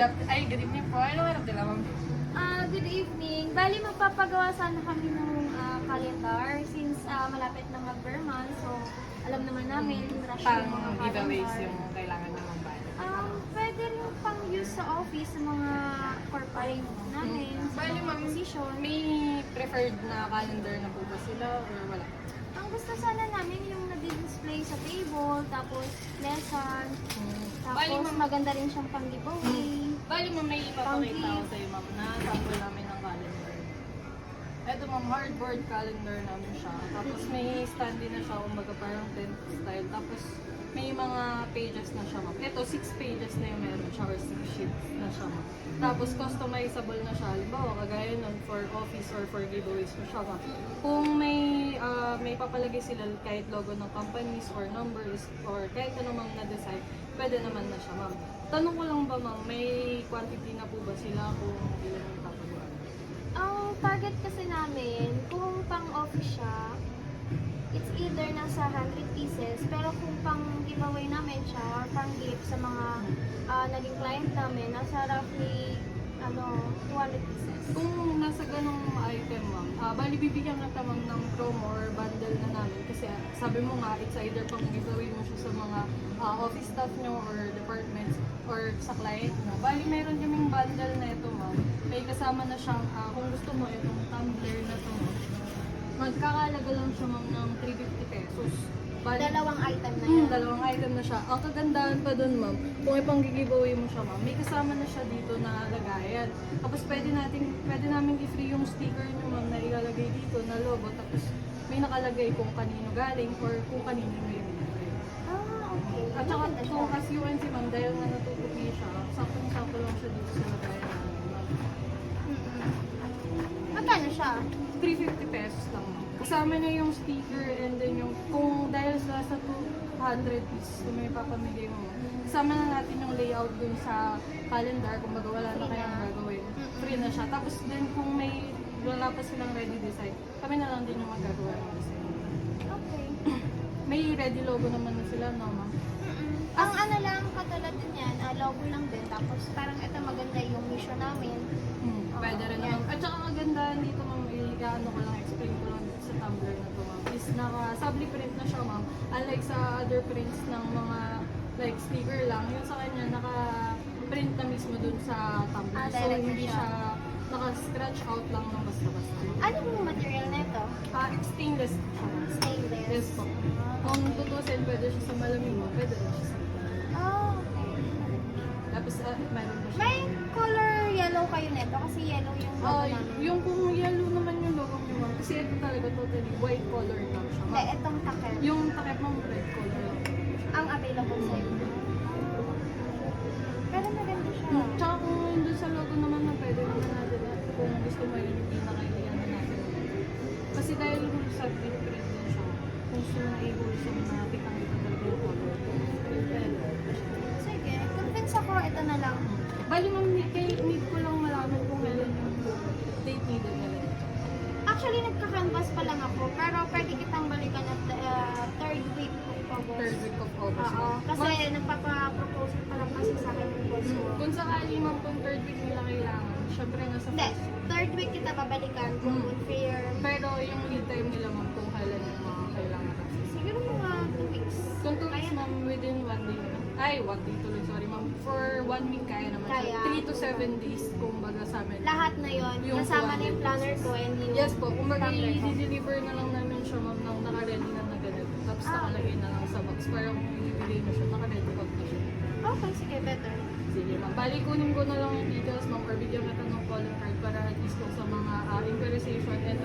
Ay, good evening po. Ano meron din ma'am? Good evening. Bali, magpapagawa sana kami ng calendar since malapit na mag-Burman. So, alam naman namin, rush yung mga Pang giveaways calendar. yung kailangan ng mga bata. Pwede rin pang use sa office sa mga corporate namin, sa Bali mga ma'am, position. may preferred na calendar na po ba sila or wala? Ang gusto sana namin yung nadi-display sa table, tapos lesson, Bali tapos ma'am, maganda rin siyang pang-giveaway. bali ma'am, may ipapakita ko Pang-gift. sa'yo ma'am na sample namin ng calendar. Ito ma'am, hardboard calendar namin siya. Tapos may stand din na siya, kumbaga parang tent style. Tapos may mga pages na siya ma'am. Ito, 6 pages na yung meron siya or 6 sheets na siya ma'am. Tapos customizable na siya. Halimbawa, kagaya nun for office or for giveaways mo siya ma'am. Kung may papalagay sila kahit logo ng companies or numbers or kahit ano ma'am na design, pwede naman na siya ma'am. Tanong ko lang ba ma'am, may quantity na po ba sila kung ilan yung papagawa? Ang target kasi namin, kung pang-office siya, it's either nasa 100 pieces, pero kung pang-giveaway namin siya or pang-gift sa mga naging client namin, nasa roughly 200 pieces. Kung nasa ganong item ma'am, bali bibigyan na ta ma'am ng promo or bundle na namin kasi sabi mo nga, it's either pang giveaway mo siya sa mga office staff nyo or departments or sa client mo. Bali meron kaming bundle na ito ma'am. May kasama na siyang, kung gusto mo itong tumbler na to ma'am, magkakalaga lang siya ma'am ng 350 pesos. Bali, Dalawang item na yan. dalawang item na siya. Ang kagandahan pa dun, ma'am, kung ipang-giveaway mo siya, ma'am, may kasama na siya dito na lagayan. Tapos pwede namin i-free yung sticker nyo, ma'am, na ilalagay dito na logo. Tapos may nakalagay kung kanino galing or kung kanino may binigay. Okay. At saka Maganda siya. kung as UNC, ma'am, dahil nga natutupi siya, saktong-sakto lang siya dito sa lagayan namin, ma'am. Magkano siya? 350 pesos lang, ma'am. Kasama niya yung sticker and then yung, kung dahil sa 200 pieces kung may papamigay mo, kasama na natin yung layout dun sa calendar, kung baga wala na kayang gagawin. Free na siya. Tapos din kung may wala pa silang ready design, kami na lang din yung magagawa ng design. Okay. May ready logo naman na sila, no, ma'am? Ang ano lang, katulad din yan, logo lang din. Tapos parang ito maganda yung mission namin. Pwede rin yan. naman. At saka maganda dito, ma'am, ano ko lang, explain ko lang sa tumbler na to, ma'am, is naka-subli print na siya, ma'am. Unlike sa other prints ng mga, like, sticker lang, yung sa kanya, naka-print na mismo dun sa tumbler. So, direct na hindi siya. siya naka-scratch out lang ng basta-basta. Ano yung material nito? Stainless siya, ma'am. Stainless. Yes po. Kung tutusin, pwede siya sa malamig mo, pwede rin siya sa Okay. tapos, mayroon pa siya. May color yellow kayo nito kasi yellow yung logo namin. Yung kung yellow naman yung logo niyo, ma'am, kasi ito talaga totally white color lang siya, Hindi, ma'am. itong takip. Yung takip mong red color lang. Ang available sa inyo. Pero maganda siya. Tsaka kung doon sa logo naman na pwede naman natin kung gusto mo yun, hindi na kailangan na natin. Kasi dahil sa print din siya, kung gusto mo na i-wholesome na kitang-kita talaga yung color. Sige, convince ako, ito na lang. Bali ma'am, need ko lang malaman kung kailan yung date needed nila. Actually, nagka-canvas pa lang ako, pero pwede kitang balikan at third week of August. Third week of August. Oo, kasi nagpapa-proposal pa lang kasi sa akin yung boss ko. Kung sakali ma'am, kung third week nila kailangan, syempre nasa Hindi, first. third week kita babalikan kung fair. Pero yung lead time nila ma'am, kung kailan yung mga kailangan kasi. Siguro mga 2 weeks. Kung 2 weeks Kaya na. ma'am, within 1 day naman. Ay, 1 day tuloy, sorry ma'am. For 1 week kaya naman Kaya. siya. 3 to 7 days, kung baga sa amin. Lahat na yon, Yung kasama na 200 yung planner ko and yung Yes po, kung baga tumbler ko. i-deliver na lang namin siya ma'am ng naka-ready na ganito. Tapos nakalagay na lang sa box. Para kung ibibigay mo siya, naka-ready out na siya. Okay, sige, better. Sige ma'am. Bali, kunin ko na lang yung details ma'am or bigyan kita ng calling card para at least kung sa mga inquirization and